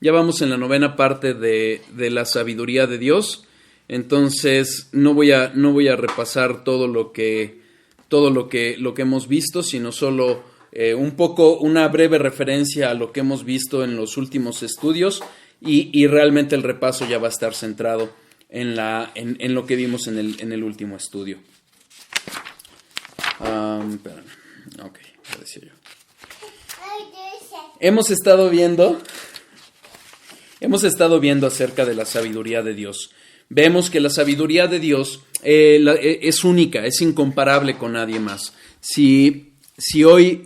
Ya vamos en la 9ª parte de la sabiduría de Dios. Entonces no voy a repasar todo lo que hemos visto, sino solo una breve referencia a lo que hemos visto en los últimos estudios y realmente el repaso ya va a estar centrado en lo que vimos en el último estudio. Espérame. Ok, ya decía yo. Hemos estado viendo acerca de la sabiduría de Dios. Vemos que la sabiduría de Dios es única, es incomparable con nadie más. Si hoy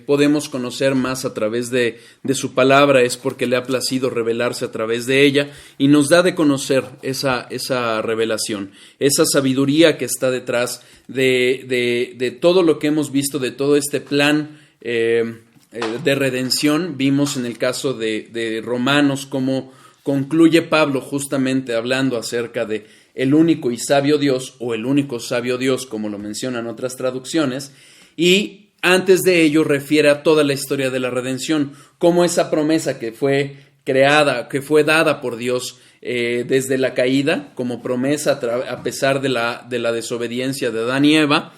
podemos conocer más a través de su palabra, es porque le ha placido revelarse a través de ella y nos da de conocer esa revelación, esa sabiduría que está detrás de todo lo que hemos visto, de todo este plan de redención. Vimos en el caso de Romanos cómo concluye Pablo justamente hablando acerca de el único y sabio Dios, o el único sabio Dios, como lo mencionan otras traducciones, y antes de ello refiere a toda la historia de la redención, como esa promesa que fue creada, que fue dada por Dios desde la caída, como promesa a pesar de la desobediencia de Adán y Eva,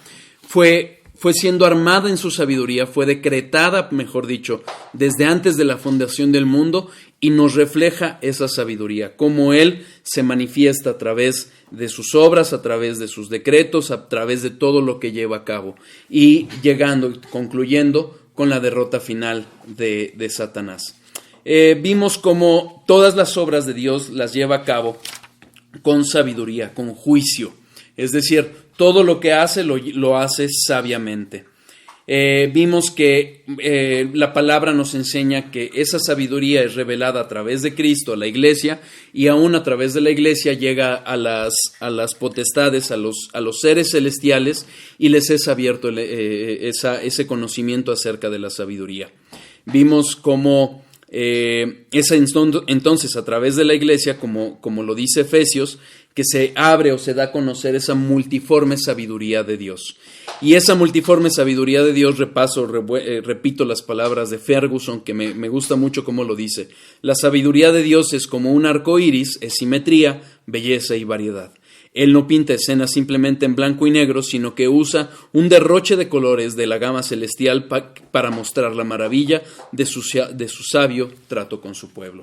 fue siendo armada en su sabiduría, fue decretada, mejor dicho, desde antes de la fundación del mundo, y nos refleja esa sabiduría, cómo Él se manifiesta a través de sus obras, a través de sus decretos, a través de todo lo que lleva a cabo, y concluyendo con la derrota final de Satanás. Vimos cómo todas las obras de Dios las lleva a cabo con sabiduría, con juicio, es decir, todo lo que hace lo hace sabiamente. Vimos que la palabra nos enseña que esa sabiduría es revelada a través de Cristo a la iglesia, y aún a través de la iglesia llega a las potestades, a los seres celestiales, y les es abierto ese conocimiento acerca de la sabiduría. Vimos cómo entonces a través de la iglesia, como lo dice Efesios, que se abre o se da a conocer esa multiforme sabiduría de Dios. Y esa multiforme sabiduría de Dios, repito las palabras de Ferguson, que me gusta mucho cómo lo dice. La sabiduría de Dios es como un arco iris, es simetría, belleza y variedad. Él no pinta escenas simplemente en blanco y negro, sino que usa un derroche de colores de la gama celestial para mostrar la maravilla de su sabio trato con su pueblo.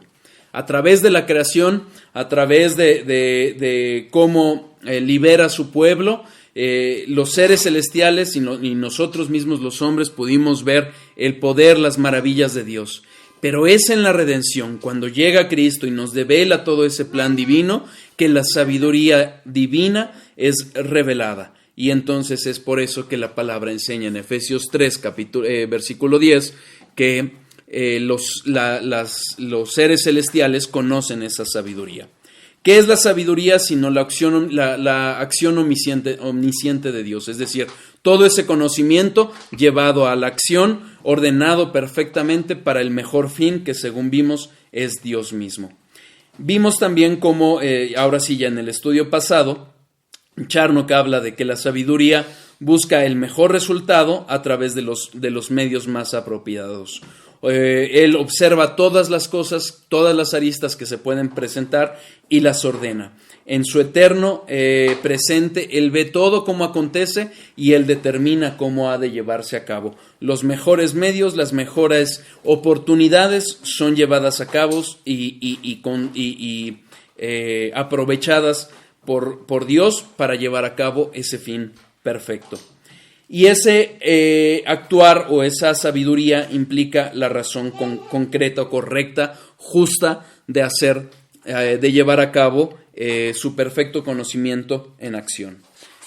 A través de la creación, a través de cómo libera a su pueblo, los seres celestiales y nosotros mismos los hombres pudimos ver el poder, las maravillas de Dios. Pero es en la redención, cuando llega Cristo y nos devela todo ese plan divino, que la sabiduría divina es revelada. Y entonces es por eso que la palabra enseña en Efesios 3, versículo 10, que los seres celestiales conocen esa sabiduría. ¿Qué es la sabiduría sino la acción omnisciente de Dios? Es decir, todo ese conocimiento llevado a la acción, ordenado perfectamente para el mejor fin, que según vimos es Dios mismo. Vimos también cómo, ahora sí ya en el estudio pasado, Charnock habla de que la sabiduría busca el mejor resultado a través de los medios más apropiados. Él observa todas las cosas, todas las aristas que se pueden presentar y las ordena. En su eterno presente, Él ve todo como acontece y Él determina cómo ha de llevarse a cabo. Los mejores medios, las mejores oportunidades son llevadas a cabo y aprovechadas por Dios para llevar a cabo ese fin perfecto. Y ese actuar o esa sabiduría implica la razón concreta o correcta, justa de llevar a cabo su perfecto conocimiento en acción.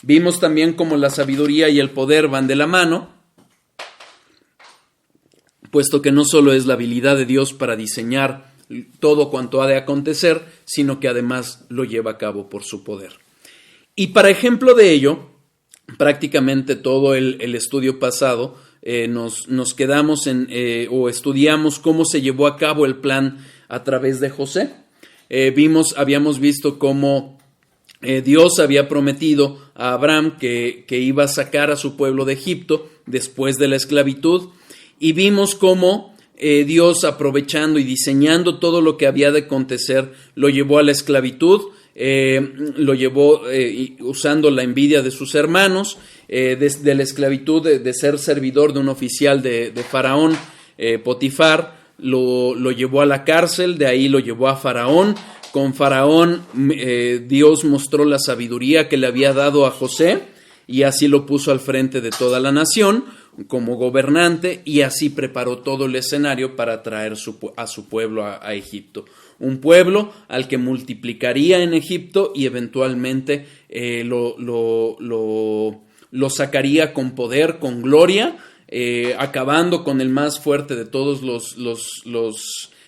Vimos también cómo la sabiduría y el poder van de la mano, puesto que no solo es la habilidad de Dios para diseñar todo cuanto ha de acontecer, sino que además lo lleva a cabo por su poder. Y para ejemplo de ello, prácticamente todo el estudio pasado nos quedamos o estudiamos cómo se llevó a cabo el plan a través de José. Habíamos visto cómo Dios había prometido a Abraham que iba a sacar a su pueblo de Egipto después de la esclavitud, y vimos cómo Dios, aprovechando y diseñando todo lo que había de acontecer, lo llevó a la esclavitud, lo llevó usando la envidia de sus hermanos, de la esclavitud, de ser servidor de un oficial de Faraón, Potifar, lo llevó a la cárcel, de ahí lo llevó a Faraón. Con Faraón Dios mostró la sabiduría que le había dado a José y así lo puso al frente de toda la nación como gobernante y así preparó todo el escenario para traer a su pueblo a Egipto. Un pueblo al que multiplicaría en Egipto y eventualmente lo sacaría con poder, con gloria, acabando con el más fuerte de todos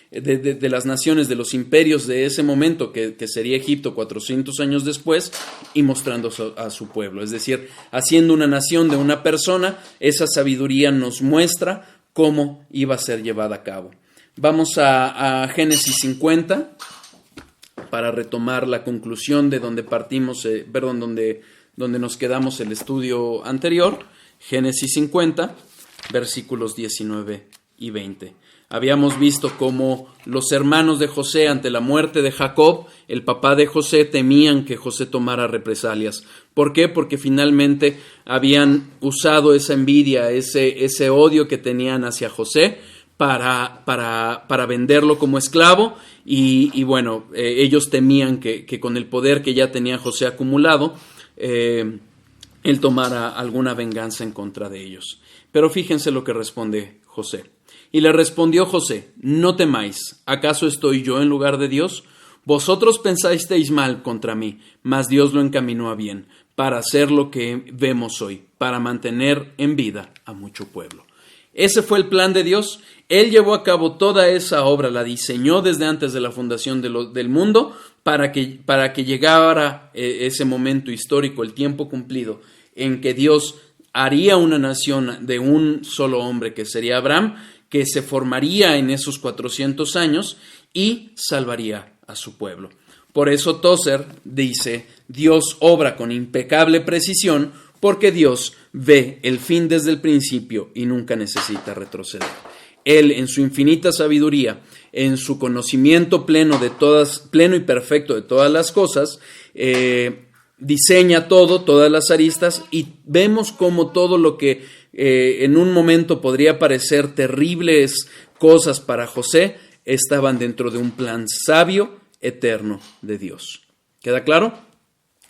de las naciones, de los imperios de ese momento, que sería Egipto 400 años después, y mostrando a su pueblo. Es decir, haciendo una nación de una persona, esa sabiduría nos muestra cómo iba a ser llevada a cabo. Vamos a Génesis 50 para retomar la conclusión de donde partimos, donde nos quedamos el estudio anterior. Génesis 50, versículos 19 y 20. Habíamos visto cómo los hermanos de José, ante la muerte de Jacob, el papá de José, temían que José tomara represalias. ¿Por qué? Porque finalmente habían usado esa envidia, ese odio que tenían hacia José para venderlo como esclavo y bueno, ellos temían que con el poder que ya tenía José acumulado, él tomara alguna venganza en contra de ellos. Pero fíjense lo que responde José. Y le respondió José: no temáis, ¿acaso estoy yo en lugar de Dios? Vosotros pensasteis mal contra mí, mas Dios lo encaminó a bien, para hacer lo que vemos hoy, para mantener en vida a mucho pueblo. Ese fue el plan de Dios. Él llevó a cabo toda esa obra, la diseñó desde antes de la fundación del mundo, para que llegara ese momento histórico, el tiempo cumplido, en que Dios haría una nación de un solo hombre, que sería Abraham, que se formaría en esos 400 años y salvaría a su pueblo. Por eso Tozer dice: Dios obra con impecable precisión porque Dios ve el fin desde el principio y nunca necesita retroceder. Él, en su infinita sabiduría, en su conocimiento pleno y perfecto de todas las cosas, diseña todas las aristas, y vemos cómo todo lo que en un momento podría parecer terribles cosas para José estaban dentro de un plan sabio, eterno de Dios. ¿Queda claro?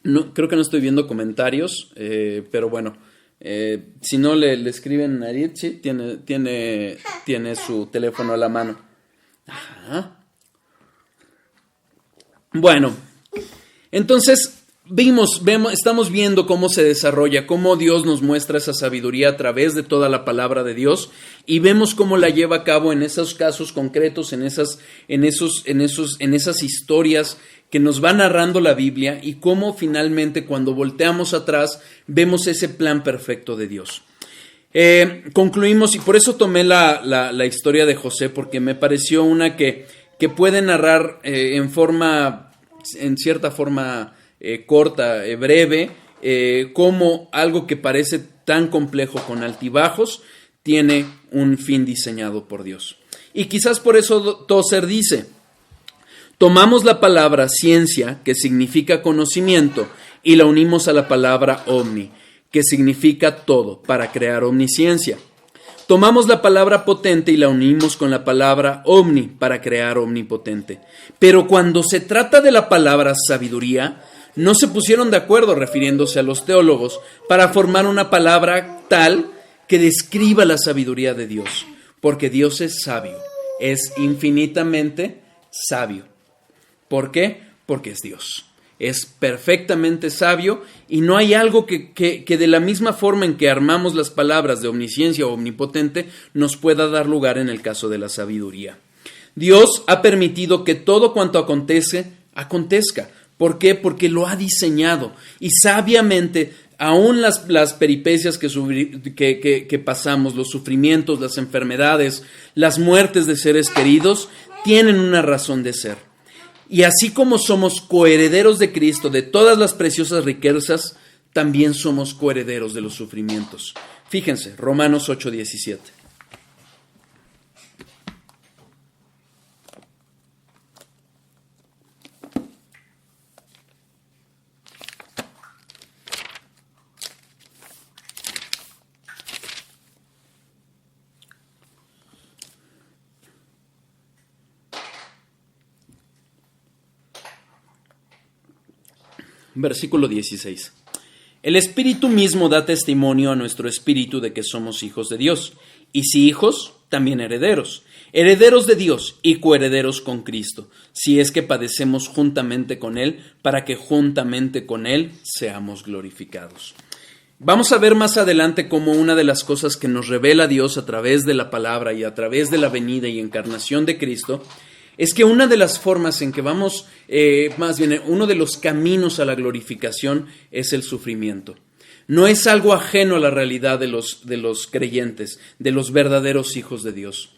No, creo que no estoy viendo comentarios, pero bueno, si no le escriben a Aritzi, tiene su teléfono a la mano. Ajá. Bueno, entonces estamos viendo cómo se desarrolla, cómo Dios nos muestra esa sabiduría a través de toda la palabra de Dios, y vemos cómo la lleva a cabo en esos casos concretos, en esas historias que nos va narrando la Biblia, y cómo finalmente, cuando volteamos atrás, vemos ese plan perfecto de Dios. Concluimos, y por eso tomé la historia de José, porque me pareció una que puede narrar en cierta forma corta, breve, cómo algo que parece tan complejo, con altibajos, tiene un fin diseñado por Dios. Y quizás por eso Tozer dice: tomamos la palabra ciencia, que significa conocimiento, y la unimos a la palabra omni, que significa todo, para crear omnisciencia. Tomamos la palabra potente y la unimos con la palabra omni para crear omnipotente. Pero cuando se trata de la palabra sabiduría, no se pusieron de acuerdo, refiriéndose a los teólogos, para formar una palabra tal que describa la sabiduría de Dios, porque Dios es sabio, es infinitamente sabio. ¿Por qué? Porque es Dios. Es perfectamente sabio, y no hay algo que de la misma forma en que armamos las palabras de omnisciencia o omnipotente nos pueda dar lugar en el caso de la sabiduría. Dios ha permitido que todo cuanto acontezca. ¿Por qué? Porque lo ha diseñado, y sabiamente, aún las peripecias que pasamos, los sufrimientos, las enfermedades, las muertes de seres queridos, tienen una razón de ser. Y así como somos coherederos de Cristo, de todas las preciosas riquezas, también somos coherederos de los sufrimientos. Fíjense, Romanos 8:17. Versículo 16. El Espíritu mismo da testimonio a nuestro espíritu de que somos hijos de Dios, y si hijos, también herederos, herederos de Dios y coherederos con Cristo, si es que padecemos juntamente con Él, para que juntamente con Él seamos glorificados. Vamos a ver más adelante cómo una de las cosas que nos revela Dios a través de la palabra y a través de la venida y encarnación de Cristo es que una de las formas en que vamos, más bien uno de los caminos a la glorificación es el sufrimiento. No es algo ajeno a la realidad de los creyentes, de los verdaderos hijos de Dios.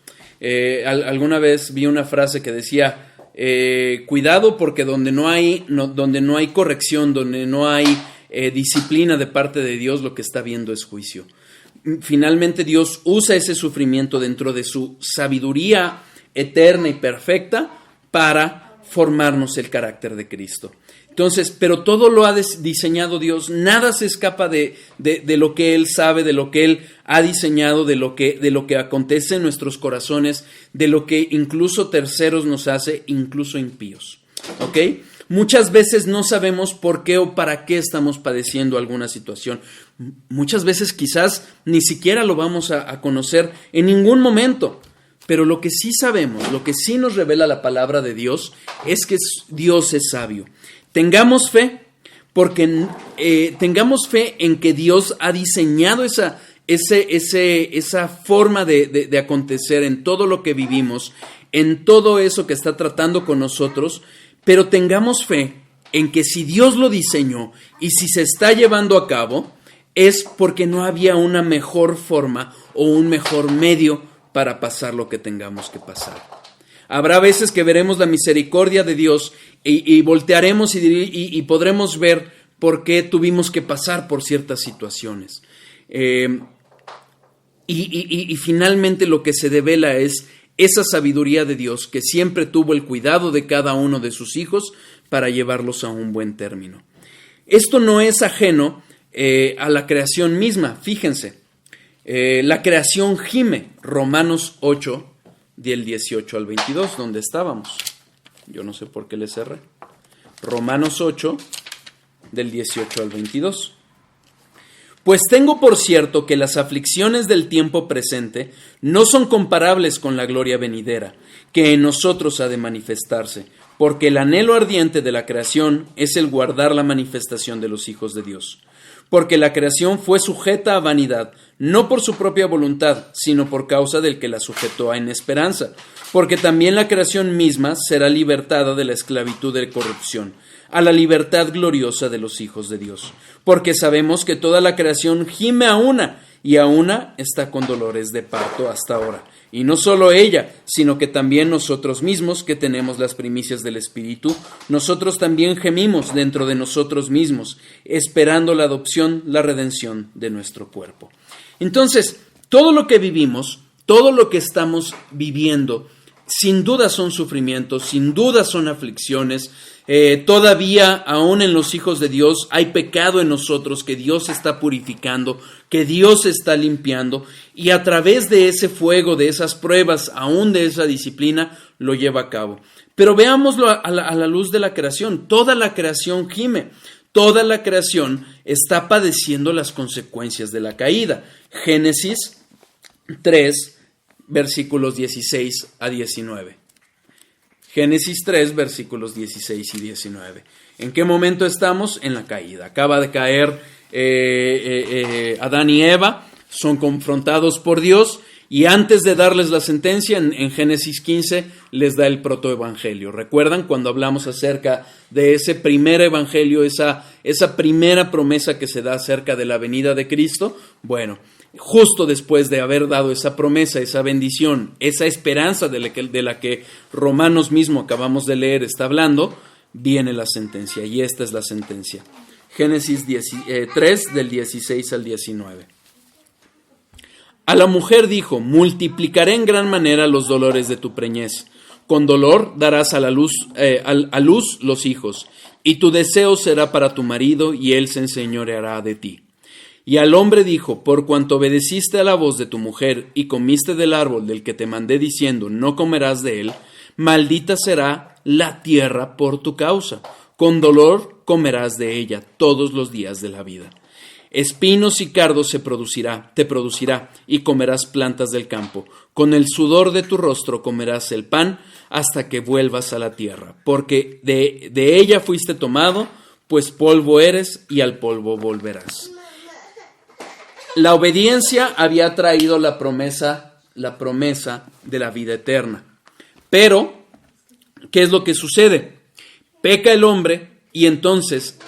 Alguna vez vi una frase que decía, cuidado porque donde no hay corrección, donde no hay disciplina de parte de Dios, lo que está viendo es juicio. Finalmente Dios usa ese sufrimiento dentro de su sabiduría eterna y perfecta para formarnos el carácter de Cristo. Entonces, pero todo lo ha diseñado Dios, nada se escapa de lo que Él sabe, de lo que Él ha diseñado, de lo que acontece en nuestros corazones, de lo que incluso terceros nos hace, incluso impíos. ¿Ok? Muchas veces no sabemos por qué o para qué estamos padeciendo alguna situación. Muchas veces quizás ni siquiera lo vamos a conocer en ningún momento. Pero lo que sí sabemos, lo que sí nos revela la palabra de Dios, es que Dios es sabio. Tengamos fe, porque tengamos fe en que Dios ha diseñado esa forma de acontecer en todo lo que vivimos, en todo eso que está tratando con nosotros, pero tengamos fe en que si Dios lo diseñó y si se está llevando a cabo, es porque no había una mejor forma o un mejor medio para pasar lo que tengamos que pasar. Habrá veces que veremos la misericordia de Dios y voltearemos y podremos ver por qué tuvimos que pasar por ciertas situaciones. Y finalmente lo que se devela es esa sabiduría de Dios que siempre tuvo el cuidado de cada uno de sus hijos para llevarlos a un buen término. Esto no es ajeno a la creación misma, fíjense. La creación gime, Romanos 8, del 18 al 22, donde estábamos. Yo no sé por qué le cerré. Romanos 8, del 18 al 22. Pues tengo por cierto que las aflicciones del tiempo presente no son comparables con la gloria venidera, que en nosotros ha de manifestarse, porque el anhelo ardiente de la creación es el guardar la manifestación de los hijos de Dios. Porque la creación fue sujeta a vanidad, no por su propia voluntad, sino por causa del que la sujetó en esperanza. Porque también la creación misma será libertada de la esclavitud de corrupción, a la libertad gloriosa de los hijos de Dios. Porque sabemos que toda la creación gime a una, y a una está con dolores de parto hasta ahora. Y no solo ella, sino que también nosotros mismos, que tenemos las primicias del Espíritu, nosotros también gemimos dentro de nosotros mismos, esperando la adopción, la redención de nuestro cuerpo. Entonces, todo lo que vivimos, todo lo que estamos viviendo, sin duda son sufrimientos, sin duda son aflicciones. Todavía, aún en los hijos de Dios, hay pecado en nosotros que Dios está purificando, que Dios está limpiando, y a través de ese fuego, de esas pruebas, aún de esa disciplina, lo lleva a cabo. Pero veámoslo a la luz de la creación. Toda la creación gime, toda la creación está padeciendo las consecuencias de la caída. Génesis 3, versículos 16 a 19. Génesis 3, versículos 16 y 19. ¿En qué momento estamos? En la caída. Acaba de caer Adán y Eva, son confrontados por Dios, y antes de darles la sentencia, en Génesis 15, les da el protoevangelio. ¿Recuerdan cuando hablamos acerca de ese primer evangelio, esa primera promesa que se da acerca de la venida de Cristo? Bueno, justo después de haber dado esa promesa, esa bendición, esa esperanza de la que Romanos mismo acabamos de leer está hablando, viene la sentencia, y esta es la sentencia. Génesis 3, del 16 al 19. A la mujer dijo: multiplicaré en gran manera los dolores de tu preñez. Con dolor darás a luz los hijos, y tu deseo será para tu marido, y él se enseñoreará de ti. Y al hombre dijo: por cuanto obedeciste a la voz de tu mujer, y comiste del árbol del que te mandé diciendo, no comerás de él, maldita será la tierra por tu causa. Con dolor comerás de ella todos los días de la vida. Espinos y cardos te producirá, y comerás plantas del campo. Con el sudor de tu rostro comerás el pan hasta que vuelvas a la tierra, porque de ella fuiste tomado, pues polvo eres y al polvo volverás. La obediencia había traído la promesa de la vida eterna. Pero, ¿qué es lo que sucede? Peca el hombre y entonces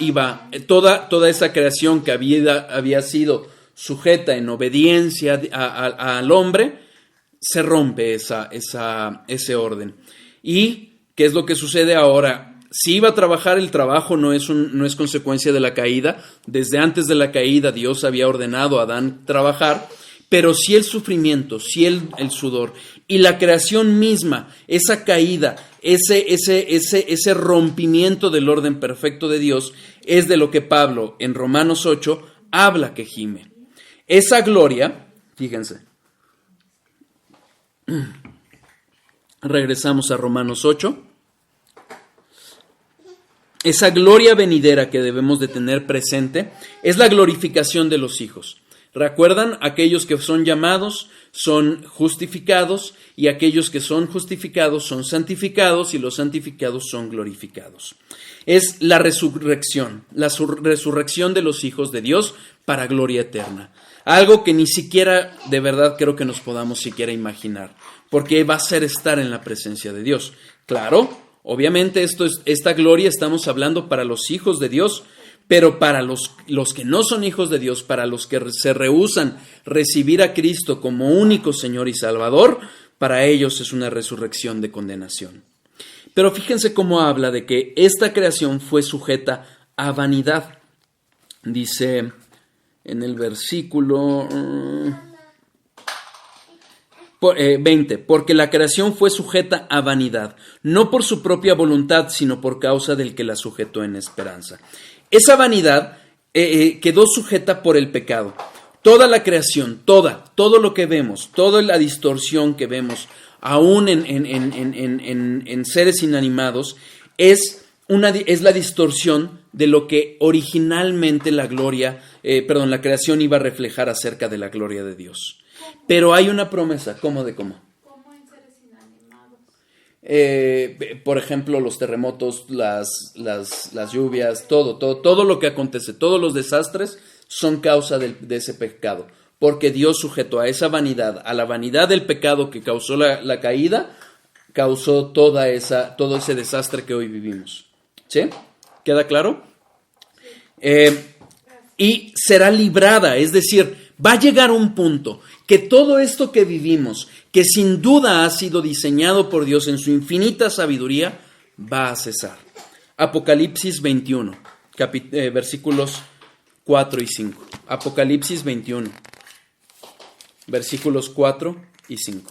toda esa creación que había sido sujeta en obediencia al hombre, se rompe ese orden. ¿Y qué es lo que sucede ahora? Si iba a trabajar, el trabajo no es consecuencia de la caída. Desde antes de la caída Dios había ordenado a Adán trabajar, pero sí el sufrimiento, sí el sudor y la creación misma, esa caída, ese rompimiento del orden perfecto de Dios, es de lo que Pablo en Romanos 8 habla que gime. Esa gloria, fíjense, regresamos a Romanos 8. Esa gloria venidera que debemos de tener presente es la glorificación de los hijos. ¿Recuerdan? Aquellos que son llamados son justificados, y aquellos que son justificados son santificados, y los santificados son glorificados. Es la resurrección de los hijos de Dios para gloria eterna. Algo que ni siquiera, de verdad, creo que nos podamos siquiera imaginar, porque va a ser estar en la presencia de Dios. Claro, obviamente esta gloria estamos hablando para los hijos de Dios, pero para los que no son hijos de Dios, para los que se rehúsan recibir a Cristo como único Señor y Salvador, para ellos es una resurrección de condenación. Pero fíjense cómo habla de que esta creación fue sujeta a vanidad. Dice en el versículo 20, porque la creación fue sujeta a vanidad, no por su propia voluntad, sino por causa del que la sujetó en esperanza. Esa vanidad quedó sujeta por el pecado. Toda la creación, todo lo que vemos, toda la distorsión que vemos, aún en seres inanimados, es la distorsión de lo que originalmente la creación iba a reflejar acerca de la gloria de Dios. Pero hay una promesa, ¿cómo? ¿Cómo en seres inanimados? Por ejemplo, los terremotos, las lluvias, todo lo que acontece, todos los desastres son causa de ese pecado, porque Dios sujetó a esa vanidad, a la vanidad del pecado que causó la caída, causó todo ese desastre que hoy vivimos. ¿Sí? ¿Queda claro? Y será librada, es decir, va a llegar un punto que todo esto que vivimos, que sin duda ha sido diseñado por Dios en su infinita sabiduría, va a cesar. Apocalipsis 21, versículos 4 y 5. Apocalipsis 21, versículos 4 y 5.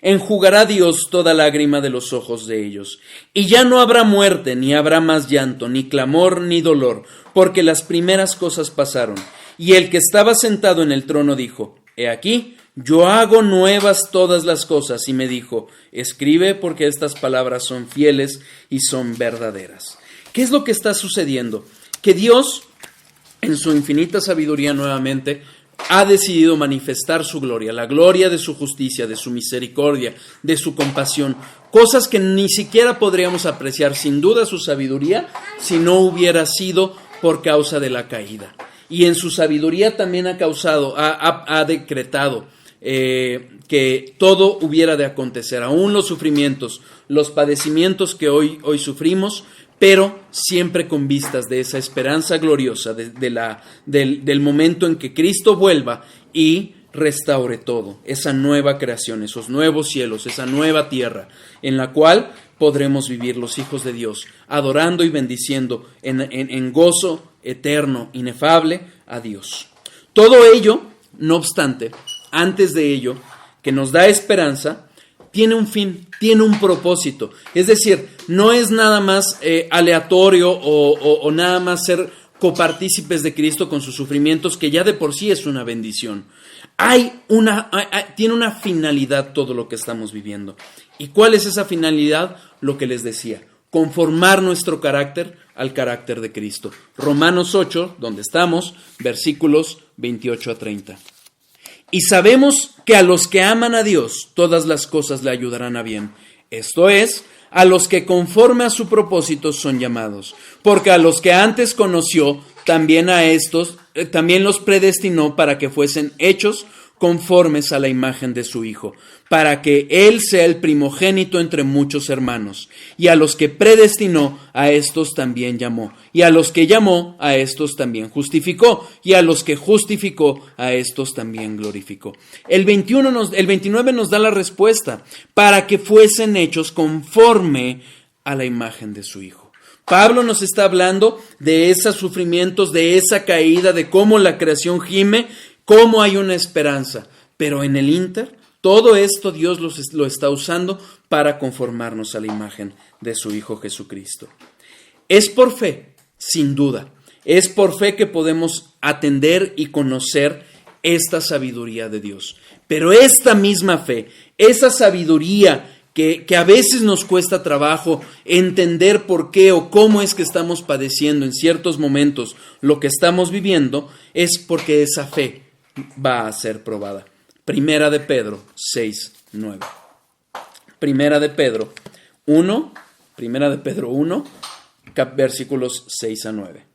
Enjugará Dios toda lágrima de los ojos de ellos, y ya no habrá muerte, ni habrá más llanto, ni clamor, ni dolor, porque las primeras cosas pasaron. Y el que estaba sentado en el trono dijo: He aquí, yo hago nuevas todas las cosas. Y me dijo: Escribe, porque estas palabras son fieles y son verdaderas. ¿Qué es lo que está sucediendo? Que Dios, en su infinita sabiduría nuevamente, ha decidido manifestar su gloria, la gloria de su justicia, de su misericordia, de su compasión, cosas que ni siquiera podríamos apreciar sin duda su sabiduría si no hubiera sido por causa de la caída. Y en su sabiduría también ha decretado que todo hubiera de acontecer, aún los sufrimientos, los padecimientos que hoy sufrimos, pero siempre con vistas de esa esperanza gloriosa del momento en que Cristo vuelva y restaure todo, esa nueva creación, esos nuevos cielos, esa nueva tierra, en la cual podremos vivir los hijos de Dios, adorando y bendiciendo en gozo eterno, inefable, a Dios. Todo ello, no obstante, antes de ello, que nos da esperanza, tiene un fin, tiene un propósito. Es decir, no es nada más aleatorio o nada más ser copartícipes de Cristo con sus sufrimientos, que ya de por sí es una bendición. tiene una finalidad todo lo que estamos viviendo. ¿Y cuál es esa finalidad? Lo que les decía, conformar nuestro carácter al carácter de Cristo. Romanos 8, donde estamos, versículos 28 a 30. Y sabemos que a los que aman a Dios, todas las cosas le ayudarán a bien. Esto es, a los que conforme a su propósito son llamados. Porque a los que antes conoció, también los predestinó para que fuesen hechos conformes a la imagen de su Hijo, para que Él sea el primogénito entre muchos hermanos. Y a los que predestinó, a estos también llamó. Y a los que llamó, a estos también justificó. Y a los que justificó, a estos también glorificó. El 29 nos da la respuesta, para que fuesen hechos conforme a la imagen de su Hijo. Pablo nos está hablando de esos sufrimientos, de esa caída, de cómo la creación gime, cómo hay una esperanza. Pero en el ínter, todo esto Dios lo está usando para conformarnos a la imagen de su Hijo Jesucristo. Es por fe, sin duda. Es por fe que podemos atender y conocer esta sabiduría de Dios. Pero esta misma fe, esa sabiduría que a veces nos cuesta trabajo entender por qué o cómo es que estamos padeciendo en ciertos momentos lo que estamos viviendo, es porque esa fe va a ser probada. Primera de Pedro 6, 9. Primera de Pedro 1, versículos 6 a 9.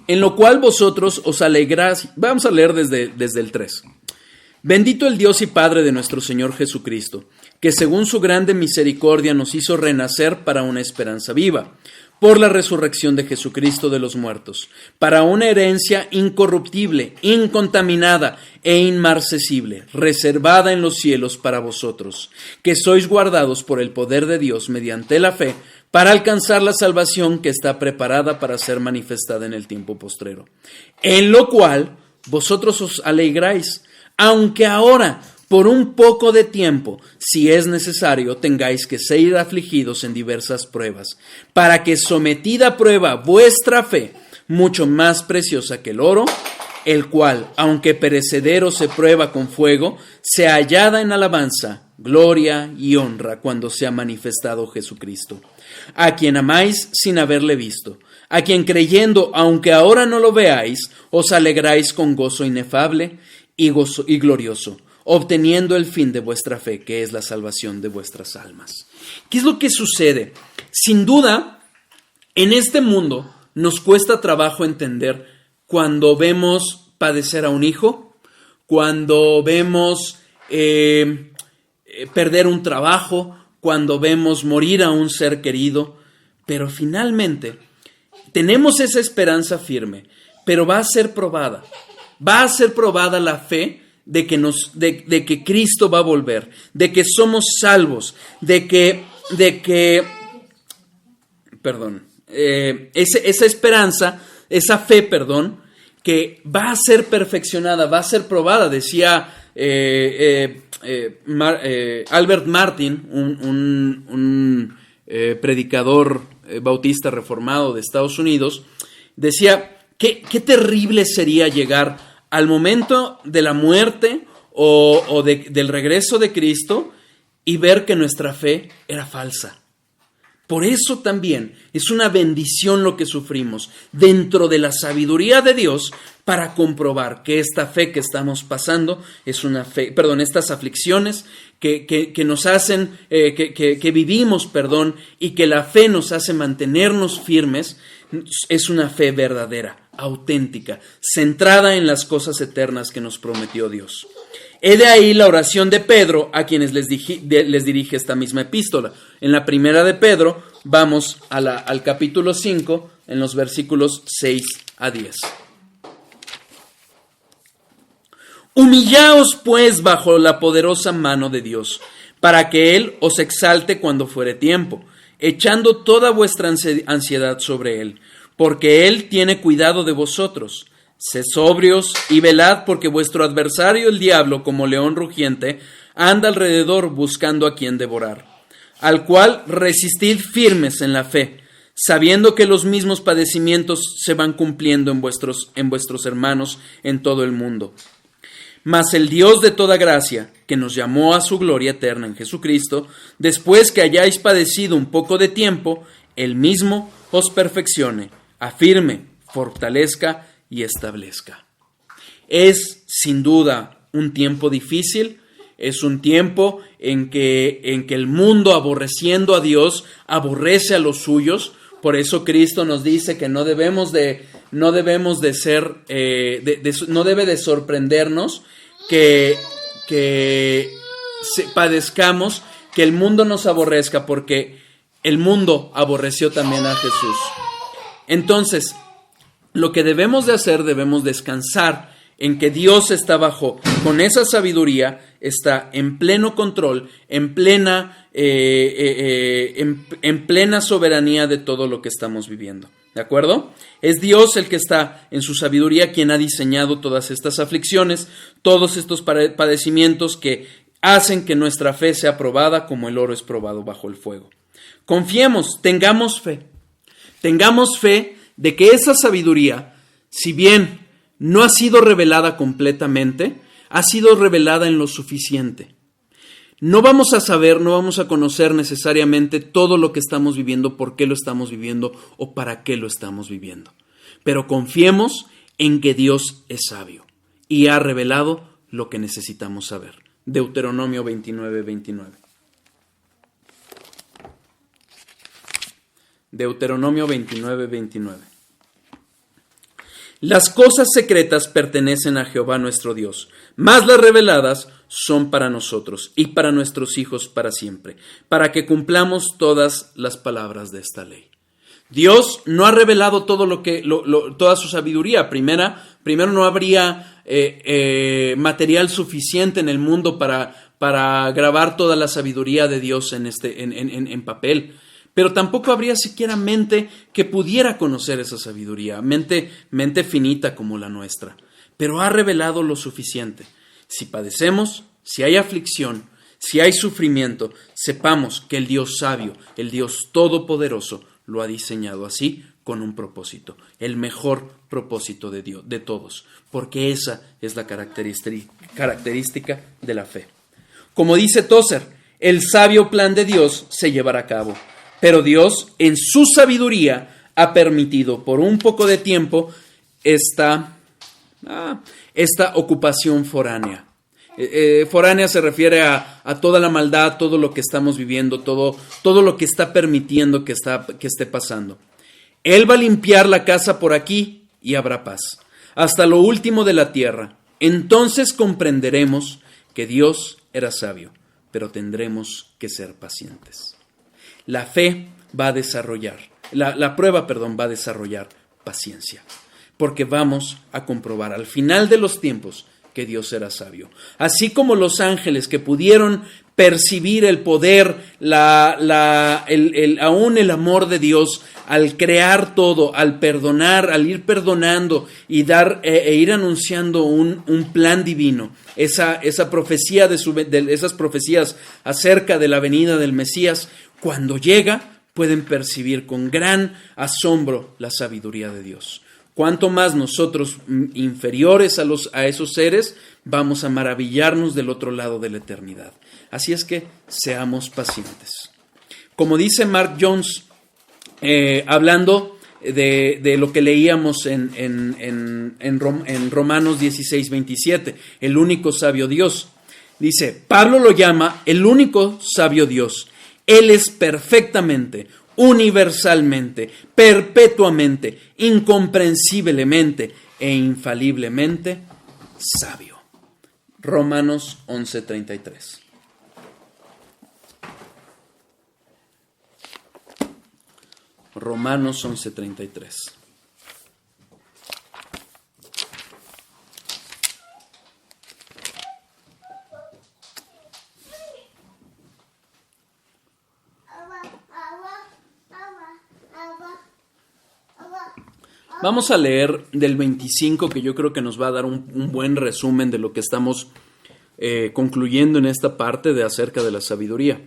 En lo cual vosotros os alegráis. Vamos a leer desde el 3. Bendito el Dios y Padre de nuestro Señor Jesucristo, que según su grande misericordia nos hizo renacer para una esperanza viva, por la resurrección de Jesucristo de los muertos, para una herencia incorruptible, incontaminada e inmarcesible, reservada en los cielos para vosotros, que sois guardados por el poder de Dios mediante la fe, para alcanzar la salvación que está preparada para ser manifestada en el tiempo postrero, en lo cual vosotros os alegráis, aunque ahora, por un poco de tiempo, si es necesario, tengáis que ser afligidos en diversas pruebas, para que sometida a prueba vuestra fe, mucho más preciosa que el oro, el cual, aunque perecedero se prueba con fuego, sea hallada en alabanza, gloria y honra cuando sea manifestado Jesucristo, a quien amáis sin haberle visto, a quien creyendo, aunque ahora no lo veáis, os alegráis con gozo inefable y glorioso, obteniendo el fin de vuestra fe, que es la salvación de vuestras almas. ¿Qué es lo que sucede? Sin duda, en este mundo nos cuesta trabajo entender cuando vemos padecer a un hijo, cuando vemos perder un trabajo, cuando vemos morir a un ser querido, pero finalmente tenemos esa esperanza firme, pero va a ser probada. Va a ser probada la fe de que Cristo va a volver, de que somos salvos, esa esperanza, esa fe, que va a ser perfeccionada, va a ser probada. Decía Albert Martin, un predicador bautista reformado de Estados Unidos, decía, qué terrible sería llegar al momento de la muerte o del regreso de Cristo y ver que nuestra fe era falsa. Por eso también es una bendición lo que sufrimos dentro de la sabiduría de Dios para comprobar que esta fe que estamos pasando es una fe, estas aflicciones que nos hacen, que vivimos, y que la fe nos hace mantenernos firmes, es una fe verdadera, auténtica, centrada en las cosas eternas que nos prometió Dios. He de ahí la oración de Pedro a quienes les dirige esta misma epístola. En la primera de Pedro, vamos al capítulo 5, en los versículos 6 a 10. Humillaos pues bajo la poderosa mano de Dios, para que Él os exalte cuando fuere tiempo, echando toda vuestra ansiedad sobre Él, porque Él tiene cuidado de vosotros. Sed sobrios y velad, porque vuestro adversario el diablo, como león rugiente, anda alrededor buscando a quien devorar, al cual resistid firmes en la fe, sabiendo que los mismos padecimientos se van cumpliendo en vuestros hermanos en todo el mundo. Mas el Dios de toda gracia, que nos llamó a su gloria eterna en Jesucristo, después que hayáis padecido un poco de tiempo, Él mismo os perfeccione, afirme, fortalezca y establezca. Es sin duda un tiempo difícil, es un tiempo en que el mundo, aborreciendo a Dios, aborrece a los suyos. Por eso Cristo nos dice que no debe de sorprendernos que padezcamos, que el mundo nos aborrezca, porque el mundo aborreció también a Jesús. Entonces, lo que debemos de hacer, debemos descansar en que Dios está con esa sabiduría, está en pleno control, en plena soberanía de todo lo que estamos viviendo. ¿De acuerdo? Es Dios el que está en su sabiduría quien ha diseñado todas estas aflicciones, todos estos padecimientos que hacen que nuestra fe sea probada como el oro es probado bajo el fuego. Confiemos, tengamos fe de que esa sabiduría, si bien no ha sido revelada completamente, ha sido revelada en lo suficiente. No vamos a saber, no vamos a conocer necesariamente todo lo que estamos viviendo, por qué lo estamos viviendo o para qué lo estamos viviendo. Pero confiemos en que Dios es sabio y ha revelado lo que necesitamos saber. Deuteronomio 29:29. Deuteronomio 29:29. Las cosas secretas pertenecen a Jehová nuestro Dios, mas las reveladas son para nosotros y para nuestros hijos para siempre, para que cumplamos todas las palabras de esta ley. Dios no ha revelado todo toda su sabiduría. Primero no habría material suficiente en el mundo para grabar toda la sabiduría de Dios en papel. Pero tampoco habría siquiera mente que pudiera conocer esa sabiduría, mente finita como la nuestra. Pero ha revelado lo suficiente. Si padecemos, si hay aflicción, si hay sufrimiento, sepamos que el Dios sabio, el Dios todopoderoso, lo ha diseñado así con un propósito, el mejor propósito de Dios, de todos, porque esa es la característica de la fe. Como dice Tozer, el sabio plan de Dios se llevará a cabo. Pero Dios, en su sabiduría, ha permitido por un poco de tiempo esta ocupación foránea. Foránea se refiere a toda la maldad, todo lo que estamos viviendo, todo lo que está permitiendo que esté pasando. Él va a limpiar la casa por aquí y habrá paz, hasta lo último de la tierra. Entonces comprenderemos que Dios era sabio, pero tendremos que ser pacientes. La fe va a desarrollar, la prueba va a desarrollar paciencia, porque vamos a comprobar al final de los tiempos que Dios era sabio. Así como los ángeles que pudieron percibir el poder, aún el amor de Dios al crear todo, al perdonar, al ir perdonando y ir anunciando un plan divino. Esa profecía esas profecías acerca de la venida del Mesías, cuando llega, pueden percibir con gran asombro la sabiduría de Dios. Cuanto más nosotros, inferiores a esos seres, vamos a maravillarnos del otro lado de la eternidad. Así es que seamos pacientes. Como dice Mark Jones, hablando de lo que leíamos en Romanos 16:27, el único sabio Dios. Dice, Pablo lo llama el único sabio Dios. Él es perfectamente, universalmente, perpetuamente, incomprensiblemente e infaliblemente sabio. Romanos 11:33. Romanos 11:33. Vamos a leer del 25, que yo creo que nos va a dar un buen resumen de lo que estamos concluyendo en esta parte de acerca de la sabiduría.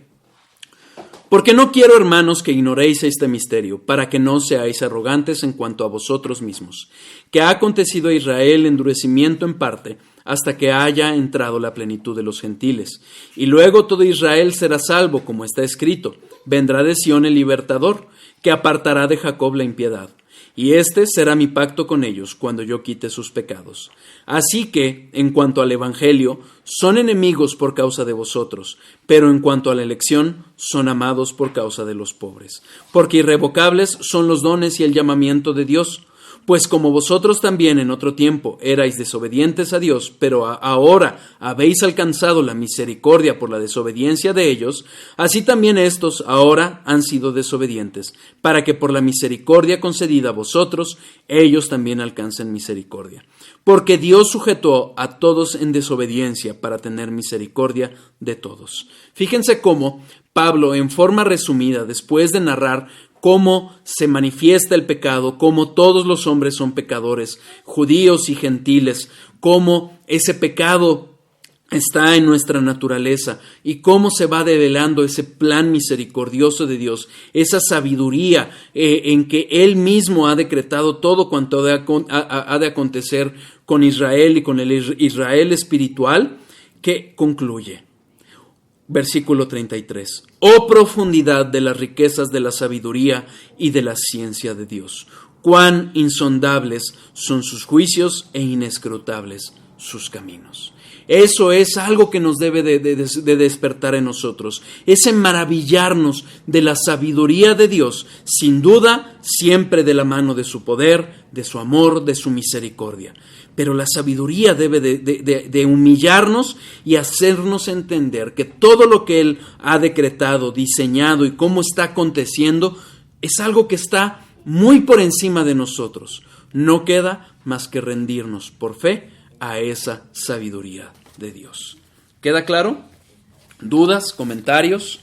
Porque no quiero, hermanos, que ignoréis este misterio, para que no seáis arrogantes en cuanto a vosotros mismos, que ha acontecido a Israel endurecimiento en parte, hasta que haya entrado la plenitud de los gentiles. Y luego todo Israel será salvo, como está escrito: vendrá de Sión el libertador, que apartará de Jacob la impiedad. Y este será mi pacto con ellos cuando yo quite sus pecados. Así que, en cuanto al Evangelio, son enemigos por causa de vosotros, pero en cuanto a la elección, son amados por causa de los pobres. Porque irrevocables son los dones y el llamamiento de Dios. Pues como vosotros también en otro tiempo erais desobedientes a Dios, pero ahora habéis alcanzado la misericordia por la desobediencia de ellos, así también estos ahora han sido desobedientes, para que por la misericordia concedida a vosotros, ellos también alcancen misericordia. Porque Dios sujetó a todos en desobediencia para tener misericordia de todos. Fíjense cómo Pablo, en forma resumida, después de narrar cómo se manifiesta el pecado, cómo todos los hombres son pecadores, judíos y gentiles, cómo ese pecado está en nuestra naturaleza y cómo se va develando ese plan misericordioso de Dios, esa sabiduría en que Él mismo ha decretado todo cuanto ha de acontecer con Israel y con el Israel espiritual, que concluye. Versículo 33. Oh profundidad de las riquezas de la sabiduría y de la ciencia de Dios. Cuán insondables son sus juicios e inescrutables sus caminos. Eso es algo que nos debe de despertar en nosotros. Ese maravillarnos de la sabiduría de Dios, sin duda, siempre de la mano de su poder, de su amor, de su misericordia. Pero la sabiduría debe de humillarnos y hacernos entender que todo lo que Él ha decretado, diseñado y cómo está aconteciendo es algo que está muy por encima de nosotros. No queda más que rendirnos por fe a esa sabiduría de Dios. ¿Queda claro? ¿Dudas? ¿Comentarios?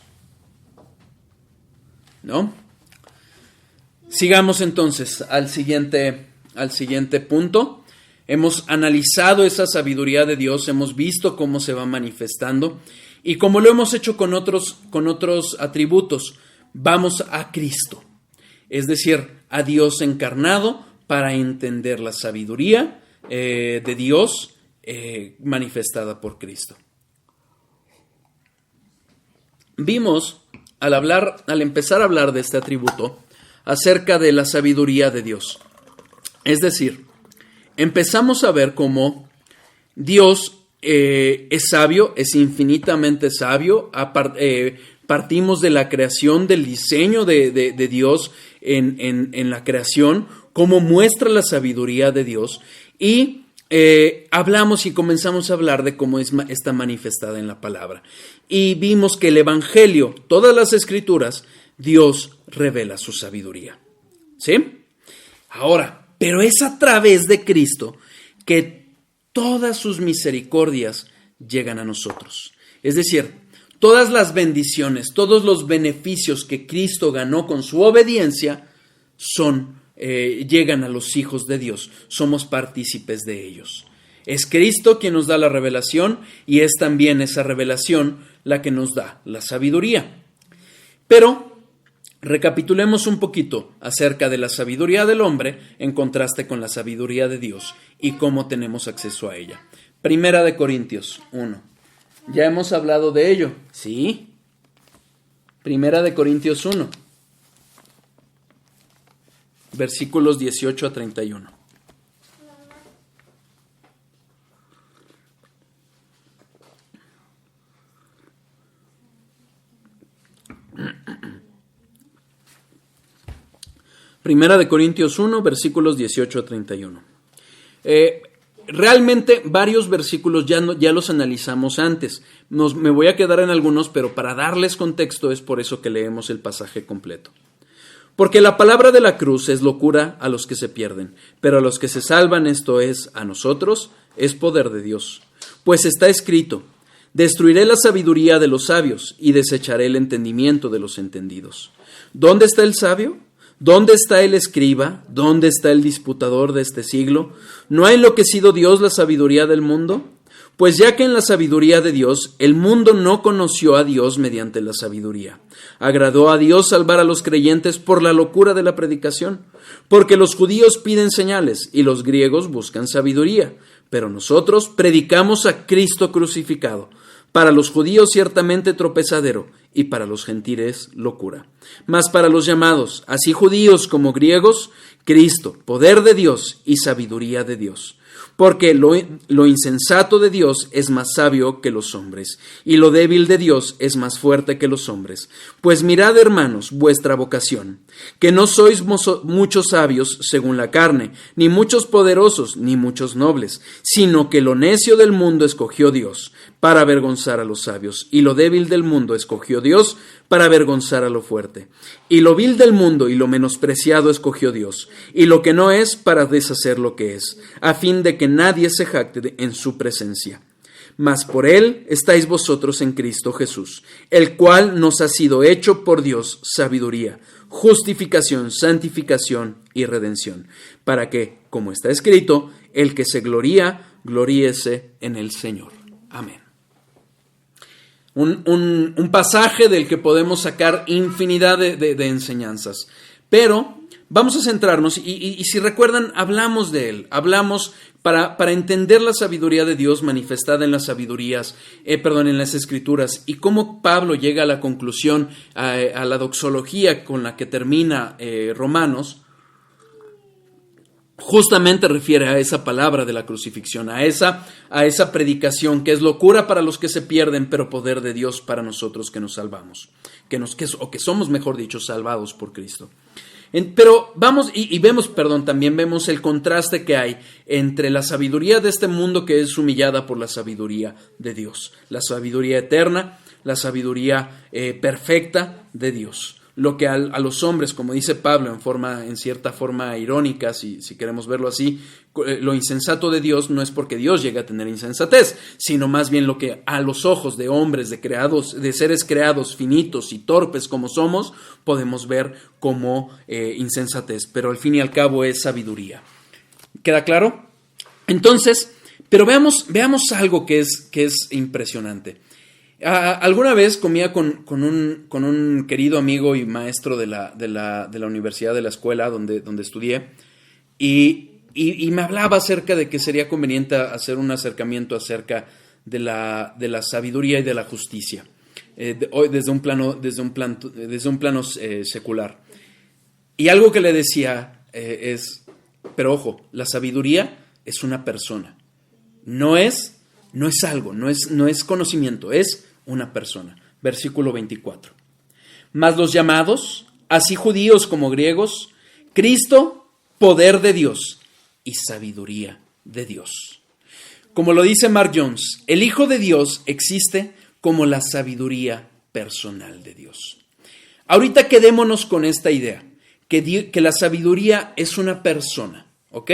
¿No? Sigamos entonces al siguiente punto. Hemos analizado esa sabiduría de Dios, hemos visto cómo se va manifestando y como lo hemos hecho con otros atributos, vamos a Cristo, es decir, a Dios encarnado para entender la sabiduría de Dios manifestada por Cristo. Vimos al empezar a hablar de este atributo acerca de la sabiduría de Dios, es decir, empezamos a ver cómo Dios es sabio, es infinitamente sabio. Partimos de la creación, del diseño de Dios en la creación, cómo muestra la sabiduría de Dios. Y hablamos y comenzamos a hablar de cómo está manifestada en la palabra. Y vimos que el Evangelio, todas las Escrituras, Dios revela su sabiduría. ¿Sí? Ahora, pero es a través de Cristo que todas sus misericordias llegan a nosotros. Es decir, todas las bendiciones, todos los beneficios que Cristo ganó con su obediencia llegan a los hijos de Dios. Somos partícipes de ellos. Es Cristo quien nos da la revelación y es también esa revelación la que nos da la sabiduría. Pero recapitulemos un poquito acerca de la sabiduría del hombre en contraste con la sabiduría de Dios y cómo tenemos acceso a ella. Primera de Corintios 1. ¿Ya hemos hablado de ello? Sí. Primera de Corintios 1. Versículos 18 a 31. Primera de Corintios 1, versículos 18 a 31. Realmente varios versículos ya los analizamos antes. Me voy a quedar en algunos, pero para darles contexto es por eso que leemos el pasaje completo. Porque la palabra de la cruz es locura a los que se pierden, pero a los que se salvan, esto es, a nosotros, es poder de Dios. Pues está escrito: destruiré la sabiduría de los sabios y desecharé el entendimiento de los entendidos. ¿Dónde está el sabio? ¿Dónde está el escriba? ¿Dónde está el disputador de este siglo? ¿No ha enloquecido Dios la sabiduría del mundo? Pues ya que en la sabiduría de Dios el mundo no conoció a Dios mediante la sabiduría, agradó a Dios salvar a los creyentes por la locura de la predicación, porque los judíos piden señales y los griegos buscan sabiduría, pero nosotros predicamos a Cristo crucificado, para los judíos ciertamente tropezadero y para los gentiles locura, mas para los llamados, así judíos como griegos, Cristo, poder de Dios y sabiduría de Dios. Porque lo insensato de Dios es más sabio que los hombres, y lo débil de Dios es más fuerte que los hombres. Pues mirad, hermanos, vuestra vocación, que no sois muchos sabios según la carne, ni muchos poderosos, ni muchos nobles, sino que lo necio del mundo escogió Dios, para avergonzar a los sabios, y lo débil del mundo escogió Dios, para avergonzar a lo fuerte. Y lo vil del mundo y lo menospreciado escogió Dios, y lo que no es para deshacer lo que es, a fin de que nadie se jacte en su presencia. Mas por él estáis vosotros en Cristo Jesús, el cual nos ha sido hecho por Dios sabiduría, justificación, santificación y redención, para que, como está escrito, el que se gloría, gloríese en el Señor. Amén. Un pasaje del que podemos sacar infinidad de enseñanzas, pero vamos a centrarnos, y si recuerdan, hablamos de él, hablamos para entender la sabiduría de Dios manifestada en las en las Escrituras, y cómo Pablo llega a la conclusión, a la doxología con la que termina Romanos. Justamente refiere a esa palabra de la crucifixión, a esa predicación que es locura para los que se pierden, pero poder de Dios para nosotros que nos salvamos, que somos, mejor dicho, salvados por Cristo. Pero vamos también vemos el contraste que hay entre la sabiduría de este mundo, que es humillada por la sabiduría de Dios, la sabiduría eterna, la sabiduría perfecta de Dios. Lo que a los hombres, como dice Pablo en cierta forma irónica, si queremos verlo así, lo insensato de Dios no es porque Dios llegue a tener insensatez, sino más bien lo que a los ojos de hombres, de seres creados finitos y torpes como somos, podemos ver como insensatez, pero al fin y al cabo es sabiduría. ¿Queda claro? Entonces, pero veamos algo que es impresionante. Alguna vez comía con un querido amigo y maestro de la universidad, de la escuela donde estudié, y me hablaba acerca de que sería conveniente hacer un acercamiento acerca de la sabiduría y de la justicia, desde un plano secular. Y algo que le decía pero ojo, la sabiduría es una persona, no es algo, no es conocimiento, es una persona. Versículo 24. Mas los llamados, así judíos como griegos, Cristo, poder de Dios y sabiduría de Dios. Como lo dice Mark Jones, el Hijo de Dios existe como la sabiduría personal de Dios. Ahorita quedémonos con esta idea, que la sabiduría es una persona, ¿ok?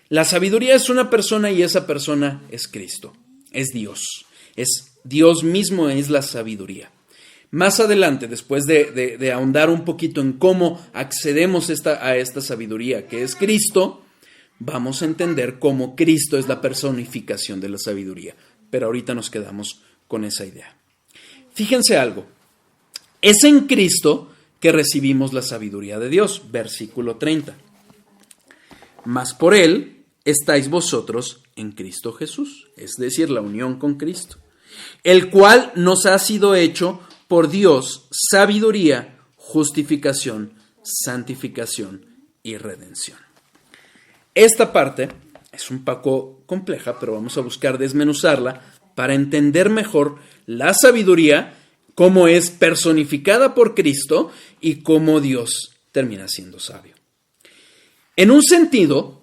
La sabiduría es una persona y esa persona es Cristo, es Dios. Dios mismo es la sabiduría. Más adelante, después de ahondar un poquito en cómo accedemos a esta sabiduría que es Cristo, vamos a entender cómo Cristo es la personificación de la sabiduría. Pero ahorita nos quedamos con esa idea. Fíjense algo. Es en Cristo que recibimos la sabiduría de Dios. Versículo 30. Mas por Él estáis vosotros en Cristo Jesús. Es decir, la unión con Cristo, el cual nos ha sido hecho por Dios sabiduría, justificación, santificación y redención. Esta parte es un poco compleja, pero vamos a buscar desmenuzarla para entender mejor la sabiduría, cómo es personificada por Cristo y cómo Dios termina siendo sabio. En un sentido,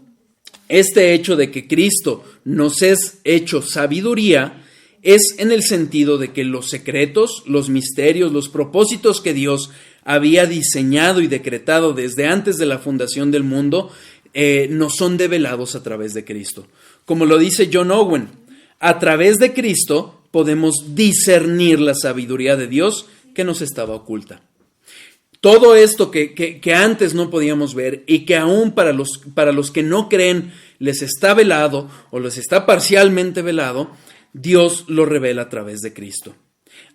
este hecho de que Cristo nos es hecho sabiduría es en el sentido de que los secretos, los misterios, los propósitos que Dios había diseñado y decretado desde antes de la fundación del mundo nos son develados a través de Cristo. Como lo dice John Owen, a través de Cristo podemos discernir la sabiduría de Dios que nos estaba oculta. Todo esto que antes no podíamos ver y que aún para los que no creen les está velado o les está parcialmente velado, Dios lo revela a través de Cristo.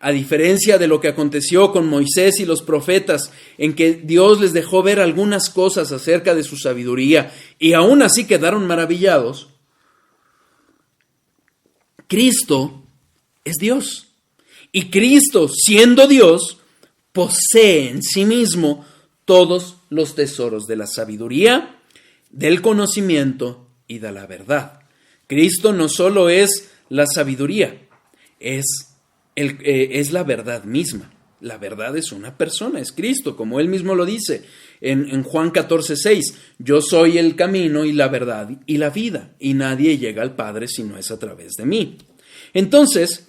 A diferencia de lo que aconteció con Moisés y los profetas, en que Dios les dejó ver algunas cosas acerca de su sabiduría y aún así quedaron maravillados, Cristo es Dios. Y Cristo, siendo Dios, posee en sí mismo todos los tesoros de la sabiduría, del conocimiento y de la verdad. Cristo no solo es la sabiduría, es la verdad misma. La verdad es una persona, es Cristo, como Él mismo lo dice en Juan 14:6. Yo soy el camino y la verdad y la vida, y nadie llega al Padre si no es a través de mí. Entonces,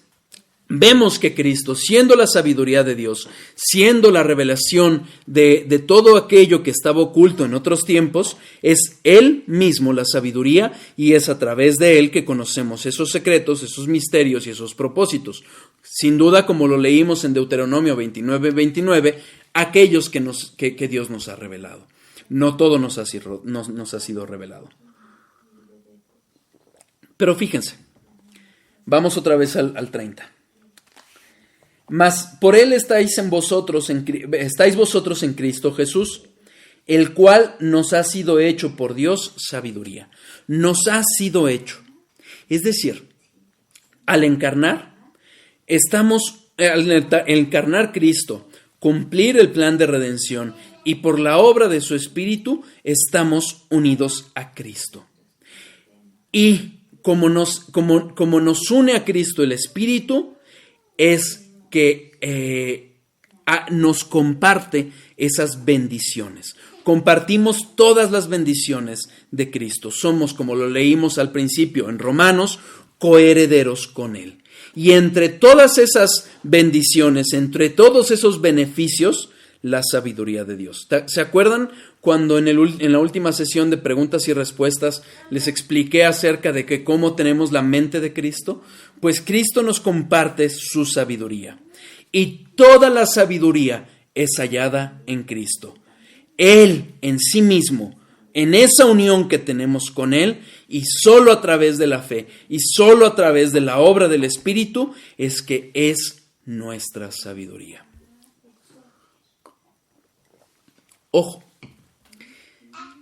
vemos que Cristo, siendo la sabiduría de Dios, siendo la revelación de todo aquello que estaba oculto en otros tiempos, es Él mismo la sabiduría y es a través de Él que conocemos esos secretos, esos misterios y esos propósitos. Sin duda, como lo leímos en Deuteronomio 29:29, aquellos que Dios nos ha revelado. No todo nos ha sido revelado. Pero fíjense, vamos otra vez al 30. Mas por Él estáis vosotros en Cristo Jesús, el cual nos ha sido hecho por Dios sabiduría. Nos ha sido hecho. Es decir, al encarnar Cristo, cumplir el plan de redención y por la obra de su Espíritu, estamos unidos a Cristo. Y como nos une a Cristo el Espíritu, es que nos comparte esas bendiciones. Compartimos todas las bendiciones de Cristo. Somos, como lo leímos al principio en Romanos, coherederos con Él. Y entre todas esas bendiciones, entre todos esos beneficios, la sabiduría de Dios. ¿Se acuerdan cuando en la última sesión de preguntas y respuestas les expliqué acerca de cómo tenemos la mente de Cristo? Pues Cristo nos comparte su sabiduría. Y toda la sabiduría es hallada en Cristo. Él en sí mismo, en esa unión que tenemos con Él, y solo a través de la fe, y solo a través de la obra del Espíritu, es que es nuestra sabiduría. Ojo,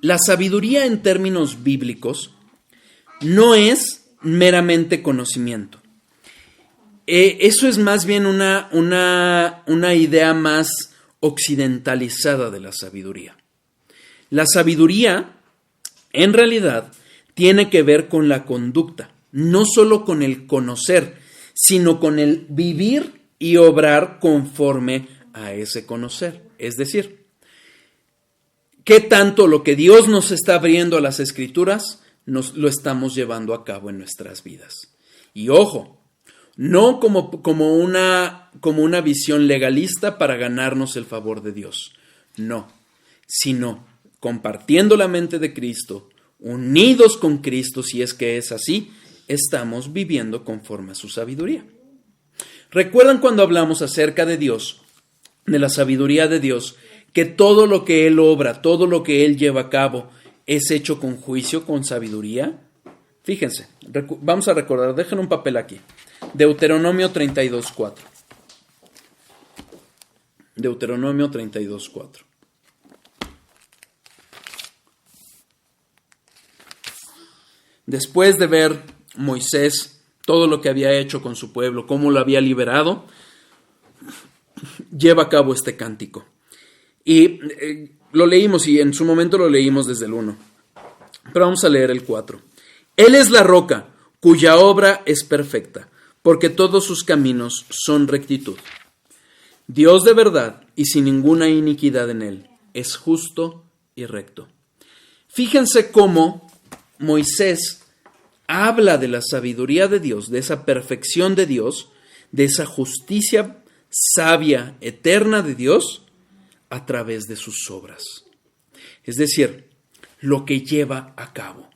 la sabiduría en términos bíblicos no es meramente conocimiento. Eso es más bien una idea más occidentalizada de la sabiduría. La sabiduría, en realidad, tiene que ver con la conducta, no solo con el conocer, sino con el vivir y obrar conforme a ese conocer. Es decir, ¿qué tanto lo que Dios nos está abriendo a las Escrituras lo estamos llevando a cabo en nuestras vidas? Y ojo, no como una visión legalista para ganarnos el favor de Dios, no, sino compartiendo la mente de Cristo, unidos con Cristo, si es que es así, estamos viviendo conforme a su sabiduría. ¿Recuerdan cuando hablamos acerca de Dios, de la sabiduría de Dios, que todo lo que Él obra, todo lo que Él lleva a cabo, es hecho con juicio, con sabiduría? Fíjense, vamos a recordar, dejen un papel aquí. Deuteronomio 32:4. Deuteronomio 32:4. Después de ver Moisés todo lo que había hecho con su pueblo, cómo lo había liberado, lleva a cabo este cántico. Y lo leímos, y en su momento lo leímos desde el 1. Pero vamos a leer el 4. Él es la roca, cuya obra es perfecta, porque todos sus caminos son rectitud. Dios de verdad y sin ninguna iniquidad en él, es justo y recto. Fíjense cómo Moisés habla de la sabiduría de Dios, de esa perfección de Dios, de esa justicia sabia, eterna de Dios, a través de sus obras. Es decir, lo que lleva a cabo.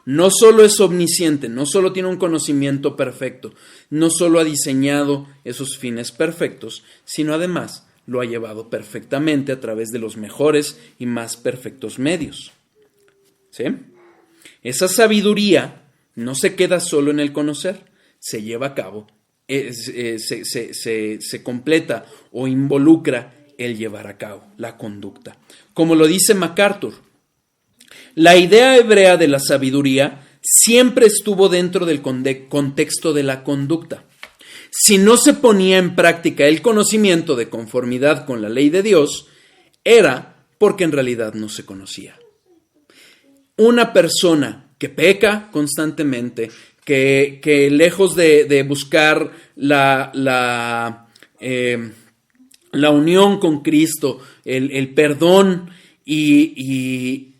No solo es omnisciente, no solo tiene un conocimiento perfecto, no solo ha diseñado esos fines perfectos, sino además lo ha llevado perfectamente a través de los mejores y más perfectos medios. ¿Sí? Esa sabiduría no se queda solo en el conocer, se lleva a cabo, se completa o involucra el llevar a cabo, la conducta. Como lo dice MacArthur, la idea hebrea de la sabiduría siempre estuvo dentro del contexto de la conducta. Si no se ponía en práctica el conocimiento de conformidad con la ley de Dios, era porque en realidad no se conocía. Una persona que peca constantemente, que lejos de buscar la unión con Cristo, el perdón y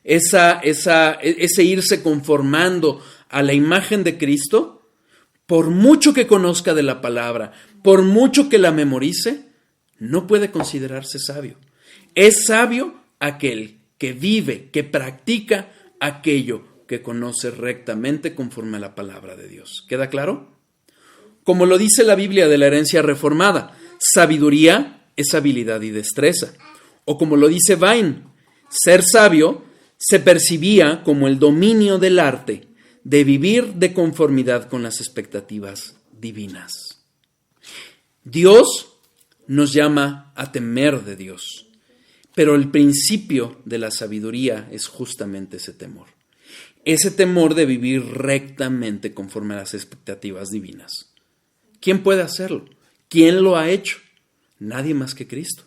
ese irse conformando a la imagen de Cristo, por mucho que conozca de la palabra, por mucho que la memorice, no puede considerarse sabio. Es sabio aquel que vive, que practica aquello que conoce rectamente conforme a la palabra de Dios. ¿Queda claro? Como lo dice la Biblia de la herencia reformada, sabiduría es habilidad y destreza. O como lo dice Vine, ser sabio se percibía como el dominio del arte de vivir de conformidad con las expectativas divinas. Dios nos llama a temer de Dios, pero el principio de la sabiduría es justamente ese temor. Ese temor de vivir rectamente conforme a las expectativas divinas. ¿Quién puede hacerlo? ¿Quién lo ha hecho? Nadie más que Cristo.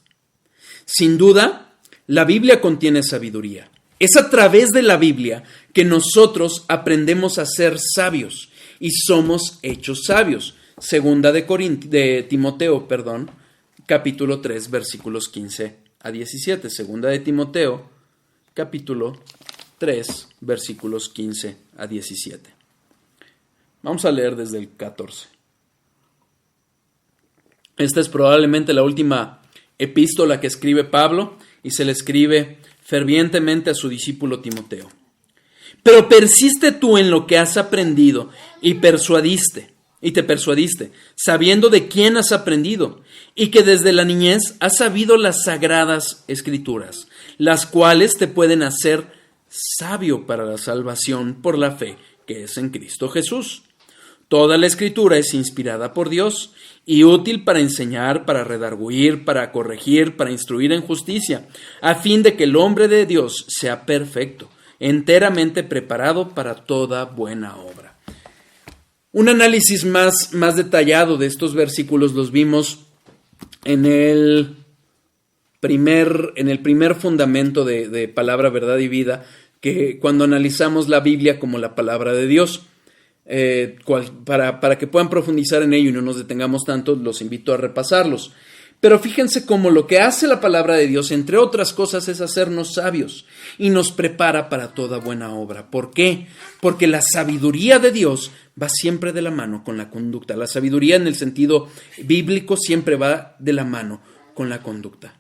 Sin duda, la Biblia contiene sabiduría. Es a través de la Biblia que nosotros aprendemos a ser sabios y somos hechos sabios. Segunda de Timoteo, capítulo 3, versículos 15 a 17. Segunda de Timoteo, capítulo 3, versículos 15 a 17. Vamos a leer desde el 14. Esta es probablemente la última epístola que escribe Pablo y se le escribe fervientemente a su discípulo Timoteo. Pero persiste tú en lo que has aprendido y te persuadiste, sabiendo de quién has aprendido y que desde la niñez has sabido las sagradas escrituras, las cuales te pueden hacer sabio para la salvación por la fe que es en Cristo Jesús. Toda la escritura es inspirada por Dios y útil para enseñar, para redarguir, para corregir, para instruir en justicia, a fin de que el hombre de Dios sea perfecto, enteramente preparado para toda buena obra. Un análisis más detallado de estos versículos los vimos en el primer fundamento de Palabra, Verdad y Vida, que cuando analizamos la Biblia como la palabra de Dios. Para que puedan profundizar en ello y no nos detengamos tanto, los invito a repasarlos. Pero fíjense cómo lo que hace la palabra de Dios, entre otras cosas, es hacernos sabios y nos prepara para toda buena obra. ¿Por qué? Porque la sabiduría de Dios va siempre de la mano con la conducta. La sabiduría en el sentido bíblico siempre va de la mano con la conducta.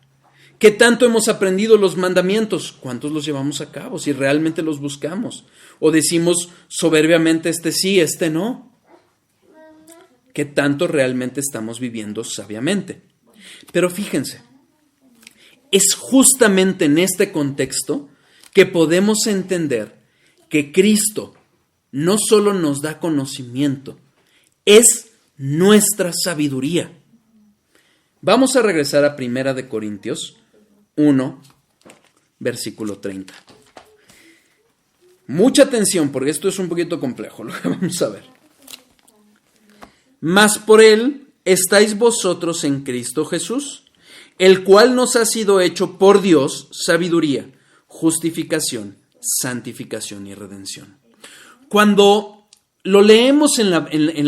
¿Qué tanto hemos aprendido los mandamientos? ¿Cuántos los llevamos a cabo? Si realmente los buscamos. O decimos soberbiamente este sí, este no. ¿Qué tanto realmente estamos viviendo sabiamente? Pero fíjense, es justamente en este contexto que podemos entender que Cristo no solo nos da conocimiento, es nuestra sabiduría. Vamos a regresar a 1 de Corintios 1, versículo 30. Mucha atención, porque esto es un poquito complejo, lo que vamos a ver. Mas por él estáis vosotros en Cristo Jesús, el cual nos ha sido hecho por Dios sabiduría, justificación, santificación y redención. Cuando lo leemos en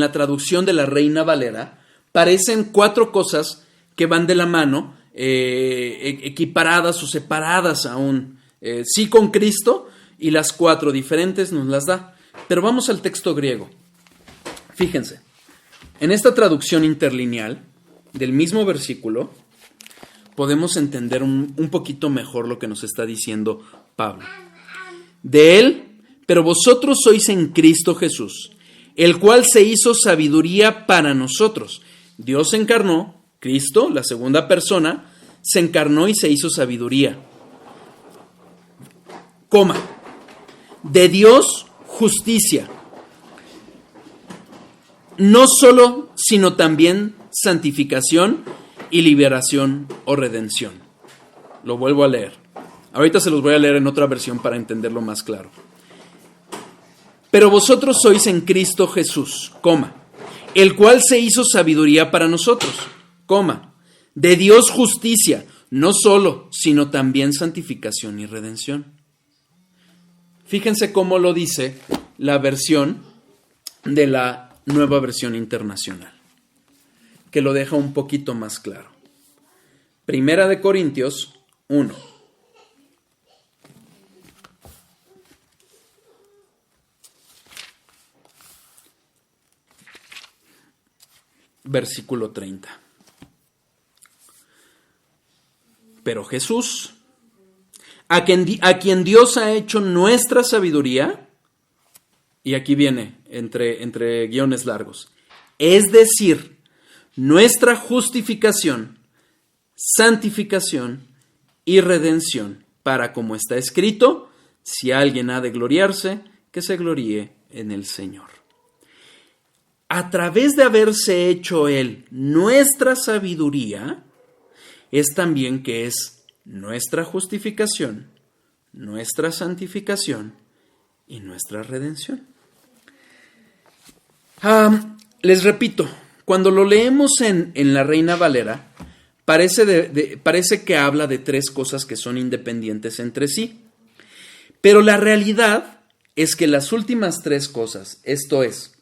la traducción de la Reina Valera, parecen 4 cosas que van de la mano, equiparadas o separadas aún, sí con Cristo, y las 4 diferentes nos las da. Pero vamos al texto griego. Fíjense, en esta traducción interlineal del mismo versículo podemos entender un poquito mejor lo que nos está diciendo Pablo. De él, pero vosotros sois en Cristo Jesús, el cual se hizo sabiduría para nosotros. Dios se encarnó, Cristo, la segunda persona, se encarnó y se hizo sabiduría. De Dios, justicia. no solo, sino también santificación y liberación o redención. Lo vuelvo a leer. Ahorita se los voy a leer en otra versión para entenderlo más claro. Pero vosotros sois en Cristo Jesús, el cual se hizo sabiduría para nosotros, de Dios justicia, no solo, sino también santificación y redención. Fíjense cómo lo dice la versión de la Nueva Versión Internacional, que lo deja un poquito más claro. Primera de Corintios 1. Versículo 30. Pero Jesús, a quien Dios ha hecho nuestra sabiduría, y aquí viene entre guiones largos, es decir, nuestra justificación, santificación y redención, para, como está escrito, si alguien ha de gloriarse, que se gloríe en el Señor. A través de haberse hecho Él nuestra sabiduría, es también que es nuestra justificación, nuestra santificación y nuestra redención. Les repito, cuando lo leemos en la Reina Valera, parece que habla de tres cosas que son independientes entre sí. Pero la realidad es que las últimas tres cosas, esto es,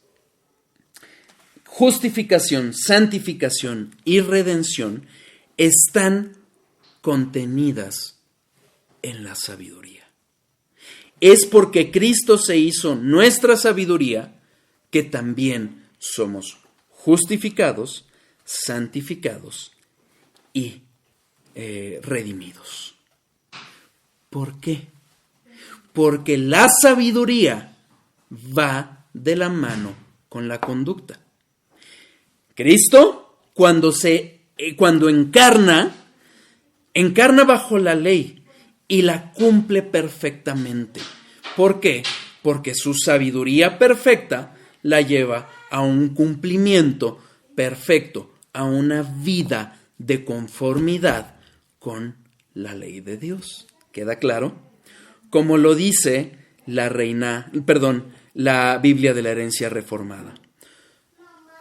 justificación, santificación y redención, están contenidas en la sabiduría. Es porque Cristo se hizo nuestra sabiduría que también somos justificados, santificados y redimidos. ¿Por qué? Porque la sabiduría va de la mano con la conducta. Cristo, cuando encarna bajo la ley y la cumple perfectamente. ¿Por qué? Porque su sabiduría perfecta la lleva a un cumplimiento perfecto, a una vida de conformidad con la ley de Dios. ¿Queda claro? Como lo dice la Biblia de la Herencia Reformada.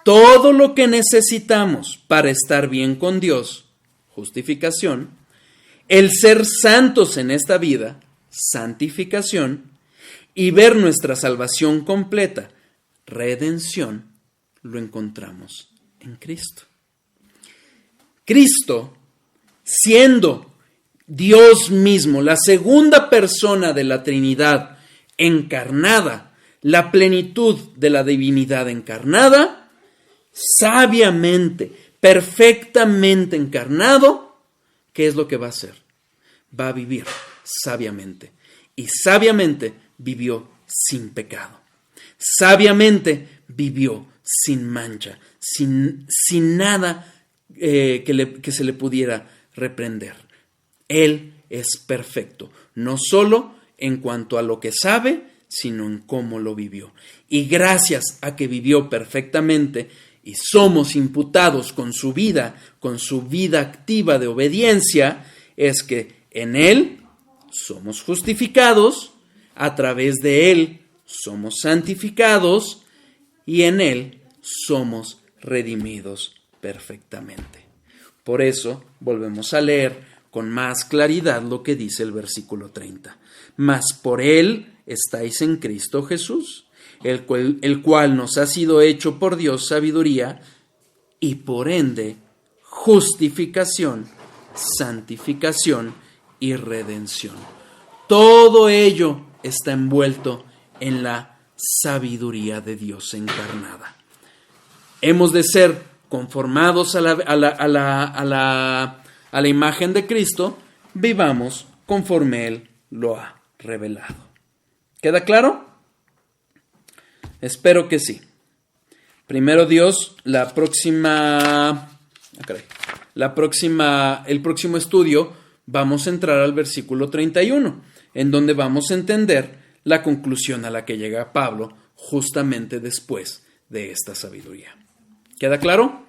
Todo lo que necesitamos para estar bien con Dios, justificación, el ser santos en esta vida, santificación, y ver nuestra salvación completa, redención, lo encontramos en Cristo. Cristo, siendo Dios mismo, la segunda persona de la Trinidad encarnada, la plenitud de la divinidad encarnada, sabiamente, perfectamente encarnado, ¿qué es lo que va a hacer? Va a vivir sabiamente. Y sabiamente vivió sin pecado. Sabiamente vivió sin mancha, sin nada que se le pudiera reprender. Él es perfecto, no solo en cuanto a lo que sabe, sino en cómo lo vivió. Y gracias a que vivió perfectamente y somos imputados con su vida activa de obediencia, es que en Él somos justificados, a través de Él somos santificados y en Él somos redimidos perfectamente. Por eso volvemos a leer con más claridad lo que dice el versículo 30. Mas por Él estáis en Cristo Jesús, el cual nos ha sido hecho por Dios sabiduría y por ende justificación, santificación y redención. Todo ello está envuelto en la sabiduría de Dios encarnada. Hemos de ser conformados a la imagen de Cristo, vivamos conforme Él lo ha revelado. ¿Queda claro? Espero que sí. Primero Dios, el próximo estudio vamos a entrar al versículo 31, en donde vamos a entender la conclusión a la que llega Pablo justamente después de esta sabiduría. ¿Queda claro?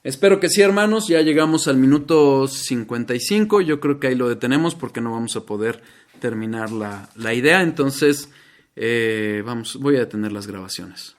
Espero que sí, hermanos. Ya llegamos al minuto 55. Yo creo que ahí lo detenemos porque no vamos a poder terminar la idea. Entonces, voy a detener las grabaciones.